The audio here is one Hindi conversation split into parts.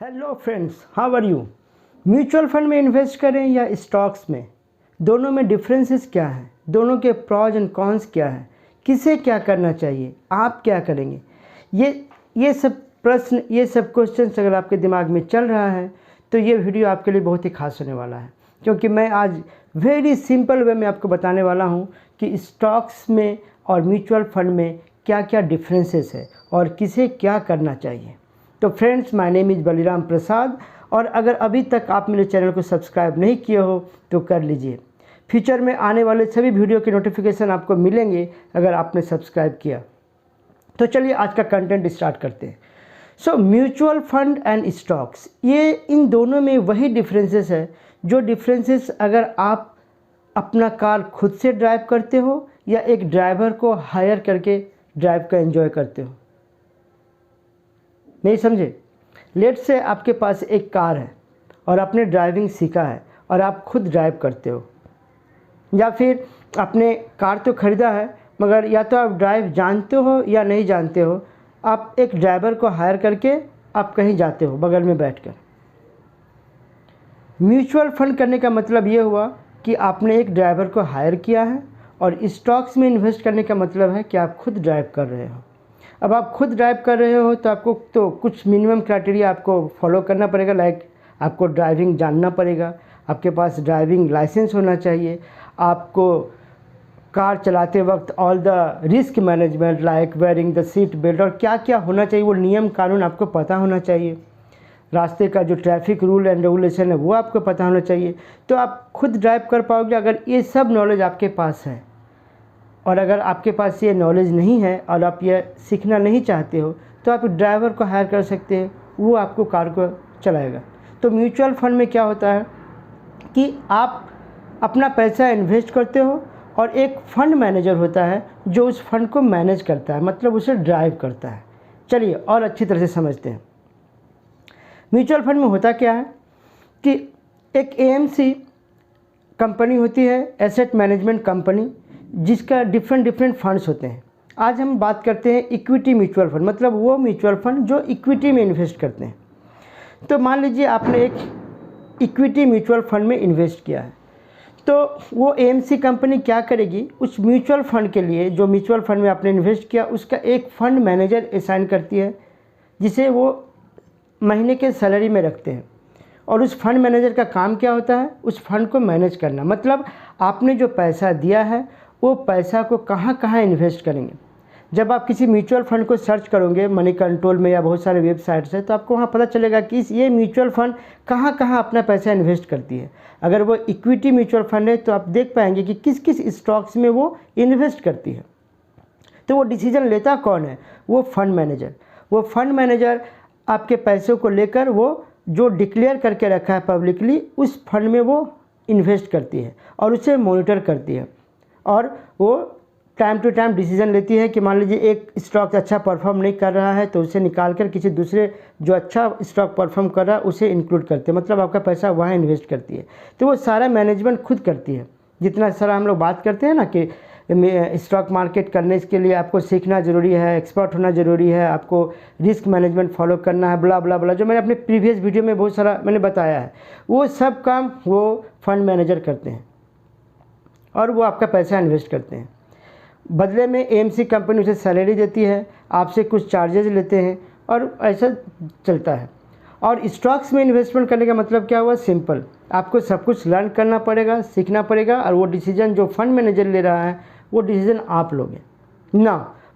Hello friends, how are you. Mutual fund में इन्वेस्ट करें या स्टॉक्स में, दोनों में डिफरेंसेस क्या हैं, दोनों के प्रॉज एंड कॉन्स क्या हैं, किसे क्या करना चाहिए, आप क्या करेंगे, ये सब प्रश्न, ये सब क्वेश्चंस अगर आपके दिमाग में चल रहा है तो ये वीडियो आपके लिए बहुत ही खास होने वाला है, क्योंकि मैं आज वेरी सिंपल वे में आपको बताने वाला हूँ कि स्टॉक्स में और म्यूचुअल फंड में क्या क्या डिफरेंसेस है और किसे क्या करना चाहिए। तो friends, my name is Baliram Prasad, और अगर अभी तक आप मेरे चैनल को सब्सक्राइब नहीं किए हो तो कर लीजिए। फ्यूचर में आने वाले सभी वीडियो के नोटिफिकेशन आपको मिलेंगे अगर आपने सब्सक्राइब किया। तो चलिए आज का कंटेंट स्टार्ट करते हैं। So mutual fund and stocks, ये इन दोनों में वही डिफरेंसेस है जो डिफरेंसेस अगर आप अपना कार खुद से ड्राइव करते हो या एक ड्राइवर को हायर करके ड्राइव का एंजॉय करते हो। नहीं समझे? लेट से आपके पास एक कार है और आपने ड्राइविंग सीखा है और आप खुद ड्राइव करते हो, या फिर आपने कार तो ख़रीदा है मगर या तो आप ड्राइव जानते हो या नहीं जानते हो, आप एक ड्राइवर को हायर करके आप कहीं जाते हो बगल में बैठकर। म्यूचुअल फंड करने का मतलब ये हुआ कि आपने एक ड्राइवर को हायर किया है, और स्टॉक्स में इन्वेस्ट करने का मतलब है कि आप खुद ड्राइव कर रहे हो। अब आप खुद ड्राइव कर रहे हो तो आपको तो कुछ मिनिमम क्राइटेरिया आपको फॉलो करना पड़ेगा। लाइक आपको ड्राइविंग जानना पड़ेगा, आपके पास ड्राइविंग लाइसेंस होना चाहिए, आपको कार चलाते वक्त all the risk management like wearing the seat belt और क्या क्या होना चाहिए वो नियम कानून आपको पता होना चाहिए। रास्ते का जो ट्रैफिक रूल एंड रेगुलेशन है वो आपको पता होना चाहिए। तो आप खुद ड्राइव कर पाओगे अगर ये सब नॉलेज आपके पास है। और अगर आपके पास ये नॉलेज नहीं है और आप ये सीखना नहीं चाहते हो तो आप ड्राइवर को हायर कर सकते हैं, वो आपको कार को चलाएगा। तो म्यूचुअल फंड में क्या होता है कि आप अपना पैसा इन्वेस्ट करते हो और एक फंड मैनेजर होता है जो उस फंड को मैनेज करता है, मतलब उसे ड्राइव करता है। चलिए और अच्छी तरह से समझते हैं। म्यूचुअल फंड में होता क्या है कि एक एएमसी कंपनी होती है, एसेट मैनेजमेंट कंपनी, जिसका डिफरेंट फंड्स होते हैं। आज हम बात करते हैं इक्विटी म्यूचुअल फंड, मतलब वो म्यूचुअल फंड जो इक्विटी में इन्वेस्ट करते हैं। तो मान लीजिए आपने एक इक्विटी म्यूचुअल फंड में इन्वेस्ट किया है, तो वो एएमसी कंपनी क्या करेगी, उस म्यूचुअल फंड के लिए, जो म्यूचुअल फंड में आपने इन्वेस्ट किया उसका एक फ़ंड मैनेजर असाइन करती है, जिसे वो महीने के सैलरी में रखते हैं। और उस फंड मैनेजर का काम क्या होता है, उस फंड को मैनेज करना। मतलब आपने जो पैसा दिया है वो पैसा को कहाँ कहाँ इन्वेस्ट करेंगे। जब आप किसी म्यूचुअल फंड को सर्च करोगे मनी कंट्रोल में या बहुत सारे वेबसाइट्स हैं, तो आपको वहाँ पता चलेगा कि ये म्यूचुअल फंड कहाँ कहाँ अपना पैसा इन्वेस्ट करती है। अगर वो इक्विटी म्यूचुअल फंड है तो आप देख पाएंगे कि किस किस स्टॉक्स में वो इन्वेस्ट करती है। तो वो डिसीजन लेता कौन है, वो फंड मैनेजर। वो फंड मैनेजर आपके पैसों को लेकर वो जो डिक्लेयर करके रखा है पब्लिकली, उस फंड में वो इन्वेस्ट करती है और उसे मॉनिटर करती है। और वो टाइम टू टाइम डिसीजन लेती है कि मान लीजिए एक स्टॉक अच्छा परफॉर्म नहीं कर रहा है तो उसे निकाल कर किसी दूसरे जो अच्छा स्टॉक परफॉर्म कर रहा है उसे इंक्लूड करते हैं, मतलब आपका पैसा वहाँ इन्वेस्ट करती है। तो वो सारा मैनेजमेंट खुद करती है। जितना सारा हम लोग बात करते हैं ना कि स्टॉक मार्केट करने के लिए आपको सीखना ज़रूरी है, एक्सपर्ट होना ज़रूरी है, आपको रिस्क मैनेजमेंट फॉलो करना है, बला बला बला, जो मैंने अपने प्रीवियस वीडियो में बहुत सारा मैंने बताया है, वो सब काम वो फंड मैनेजर करते हैं और वो आपका पैसा इन्वेस्ट करते हैं। बदले में एएमसी कंपनी उसे सैलरी देती है, आपसे कुछ चार्जेस लेते हैं और ऐसा चलता है। और स्टॉक्स में इन्वेस्टमेंट करने का मतलब क्या हुआ, सिंपल, आपको सब कुछ लर्न करना पड़ेगा, सीखना पड़ेगा, और वो डिसीजन जो फंड मैनेजर ले रहा है वो डिसीजन आप लोगे ना।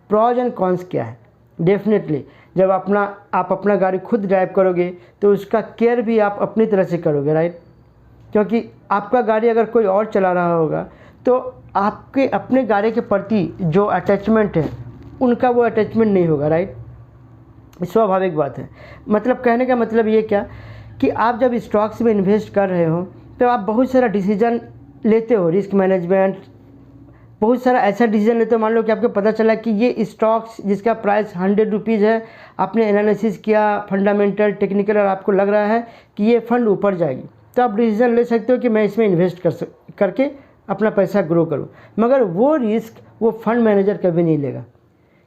प्रॉज एंड कॉन्स क्या है, डेफिनेटली जब आप अपना गाड़ी खुद ड्राइव करोगे तो उसका केयर भी आप अपनी तरह से करोगे, राइट। क्योंकि आपका गाड़ी अगर कोई और चला रहा होगा तो आपके अपने गाड़ी के प्रति जो अटैचमेंट है उनका वो अटैचमेंट नहीं होगा, राइट। स्वाभाविक बात है। मतलब कहने का मतलब ये क्या कि आप जब स्टॉक्स में इन्वेस्ट कर रहे हो तो आप बहुत सारा डिसीजन लेते हो, रिस्क मैनेजमेंट, बहुत सारा ऐसा डिसीजन लेते हो। मान लो कि आपको पता चला कि ये स्टॉक्स जिसका प्राइस 100 रुपीज़ है, आपने एनालिसिस किया फंडामेंटल टेक्निकल और आपको लग रहा है कि ये फंड ऊपर जाएगी, तो आप डिसीजन ले सकते हो कि मैं इसमें इन्वेस्ट करके अपना पैसा ग्रो करूं। मगर वो रिस्क वो फंड मैनेजर कभी नहीं लेगा,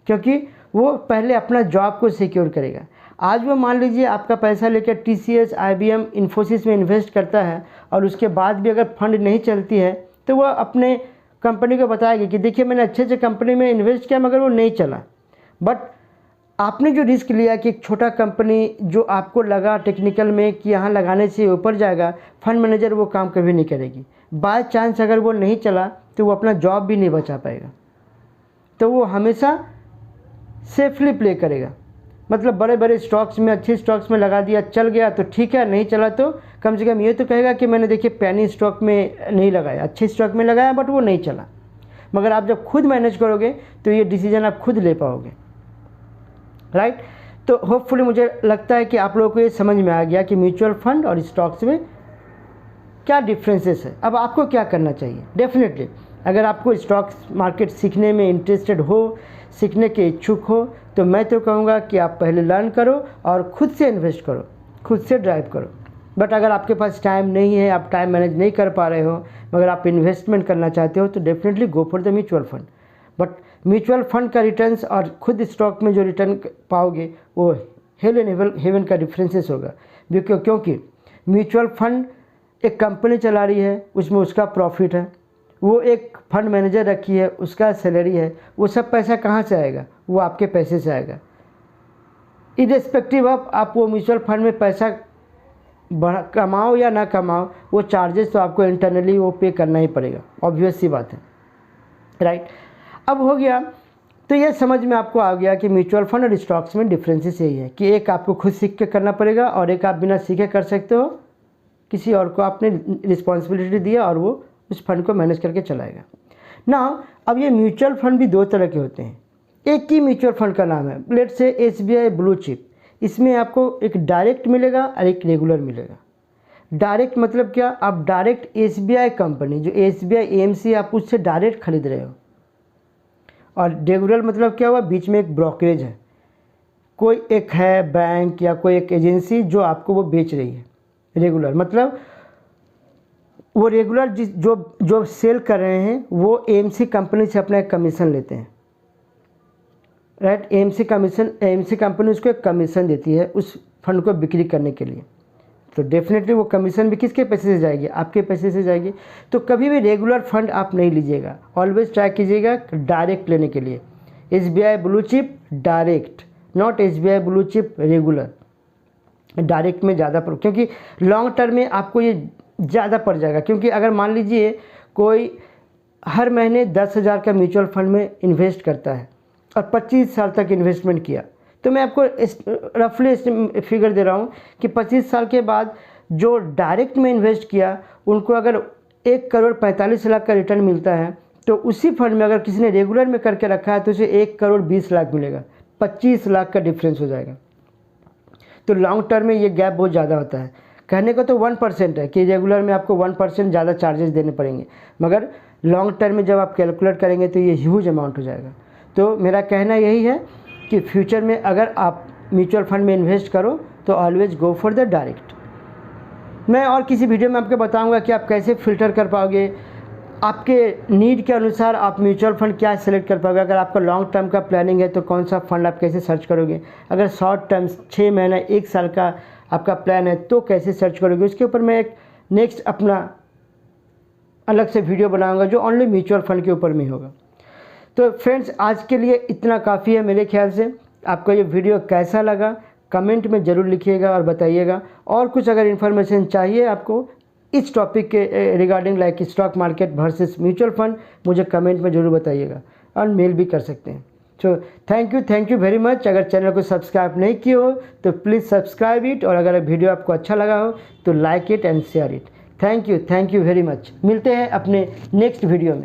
क्योंकि वो पहले अपना जॉब को सिक्योर करेगा। आज वो मान लीजिए आपका पैसा लेकर TCS, IBM, इन्फोसिस में इन्वेस्ट करता है और उसके बाद भी अगर फंड नहीं चलती है तो वह अपने कंपनी को बताएगी कि देखिए मैंने अच्छे से कंपनी में इन्वेस्ट किया मगर वो नहीं चला। बट आपने जो रिस्क लिया कि एक छोटा कंपनी जो आपको लगा टेक्निकल में कि यहाँ लगाने से ऊपर जाएगा, फंड मैनेजर वो काम कभी नहीं करेगी। बाय चांस अगर वो नहीं चला तो वो अपना जॉब भी नहीं बचा पाएगा। तो वो हमेशा सेफली प्ले करेगा। मतलब बड़े बड़े स्टॉक्स में, अच्छे स्टॉक्स में लगा दिया, चल गया तो ठीक है, नहीं चला तो कम से कम ये तो कहेगा कि मैंने देखिए पैनी स्टॉक में नहीं लगाया, अच्छे स्टॉक में लगाया बट वो नहीं चला। मगर आप जब खुद मैनेज करोगे तो ये डिसीजन आप खुद ले पाओगे, राइट। तो होपफुली मुझे लगता है कि आप लोगों को ये समझ में आ गया कि म्यूचुअल फंड और स्टॉक्स में क्या डिफरेंसेस है। अब आपको क्या करना चाहिए। डेफिनेटली अगर आपको स्टॉक्स मार्केट सीखने में इंटरेस्टेड हो, सीखने के इच्छुक हो, तो मैं तो कहूँगा कि आप पहले लर्न करो और खुद से इन्वेस्ट करो, खुद से ड्राइव करो। बट अगर आपके पास टाइम नहीं है, आप टाइम मैनेज नहीं कर पा रहे हो, मगर आप इन्वेस्टमेंट करना चाहते हो, तो definitely go for the mutual fund. But mutual fund का रिटर्न्स और खुद स्टॉक में जो रिटर्न पाओगे वो हेल एंड हेवन का डिफरेंसेस होगा। क्योंकि म्यूचुअल फंड एक कंपनी चला रही है, उसमें उसका प्रॉफिट है, वो एक फंड मैनेजर रखी है, उसका सैलरी है, वो सब पैसा कहाँ से आएगा, वो आपके पैसे से आएगा। इर्रेस्पेक्टिव ऑफ आप वो म्यूचुअल फंड में पैसा कमाओ या ना कमाओ, वो चार्जेस तो आपको इंटरनली वो पे करना ही पड़ेगा, ऑब्वियस सी बात है, राइट। अब हो गया, तो ये समझ में आपको आ गया कि म्यूचुअल फंड और स्टॉक्स में डिफरेंसेस यही है कि एक आपको खुद सीख के करना पड़ेगा और एक आप बिना सीखे कर सकते हो, किसी और को आपने रिस्पॉन्सिबिलिटी दिया और वो उस फंड को मैनेज करके चलाएगा ना। अब ये म्यूचुअल फंड भी दो तरह के होते हैं। एक ही म्यूचुअल फंड का नाम है, लेट से SBI ब्लू चिप। इसमें आपको एक डायरेक्ट मिलेगा और एक रेगुलर मिलेगा। डायरेक्ट मतलब क्या, आप डायरेक्ट SBI कंपनी जो SBI AMC आप उससे डायरेक्ट खरीद रहे हो। और रेगुलर मतलब क्या हुआ, बीच में एक ब्रोकरेज है, कोई एक है बैंक या कोई एक एजेंसी जो आपको वो बेच रही है। रेगुलर मतलब वो रेगुलर जो सेल कर रहे हैं वो AMC कंपनी से अपना एक कमीशन लेते हैं, राइट। AMC कंपनी उसको एक कमीशन देती है उस फंड को बिक्री करने के लिए। तो डेफिनेटली वो कमीशन भी किसके पैसे से जाएगी, आपके पैसे से जाएगी। तो कभी भी रेगुलर फंड आप नहीं लीजिएगा, ऑलवेज ट्राई कीजिएगा डायरेक्ट लेने के लिए। SBI blue chip direct, not SBI blue chip regular. Direct में ज़्यादा क्योंकि लॉन्ग टर्म में आपको ये ज़्यादा पड़ जाएगा। क्योंकि अगर मान लीजिए कोई हर महीने 10,000 का म्यूचुअल फंड में इन्वेस्ट करता है और 25 साल तक इन्वेस्टमेंट किया, तो मैं आपको रफली फिगर दे रहा हूँ कि 25 साल के बाद जो डायरेक्ट में इन्वेस्ट किया उनको अगर 1,45,00,000 का रिटर्न मिलता है, तो उसी फंड में अगर किसी ने रेगुलर में करके रखा है तो उसे 1,20,00,000 मिलेगा। 25 लाख का डिफरेंस हो जाएगा। तो लॉन्ग टर्म में ये गैप बहुत ज़्यादा होता है। कहने को तो 1% है कि रेगुलर में आपको 1% ज़्यादा चार्जेस देने पड़ेंगे, मगर लॉन्ग टर्म में जब आप कैलकुलेट करेंगे तो ये ह्यूज अमाउंट हो जाएगा। तो मेरा कहना यही है कि फ्यूचर में अगर आप म्यूचुअल फंड में इन्वेस्ट करो तो always go for the direct. मैं और किसी वीडियो में आपको बताऊंगा कि आप कैसे फ़िल्टर कर पाओगे, आपके नीड के अनुसार आप म्यूचुअल फंड क्या सेलेक्ट कर पाओगे। अगर आपका लॉन्ग टर्म का प्लानिंग है तो कौन सा फंड आप कैसे सर्च करोगे, अगर शॉर्ट टर्म 6 महीना 1 साल का आपका प्लान है तो कैसे सर्च करोगे। उसके ऊपर मैं एक नेक्स्ट अपना अलग से वीडियो बनाऊंगा जो ओनली म्यूचुअल फंड के ऊपर में होगा। तो फ्रेंड्स आज के लिए इतना काफ़ी है मेरे ख्याल से। आपको ये वीडियो कैसा लगा कमेंट में ज़रूर लिखिएगा और बताइएगा। और कुछ अगर इन्फॉर्मेशन चाहिए आपको इस टॉपिक के regarding like stock market versus mutual fund, मुझे कमेंट में ज़रूर बताइएगा और मेल भी कर सकते हैं। So thank you very much. अगर चैनल को सब्सक्राइब नहीं किए हो तो प्लीज़ सब्सक्राइब इट, और अगर वीडियो आपको अच्छा लगा हो तो like it and share it. Thank you very much. मिलते हैं अपने नेक्स्ट वीडियो में।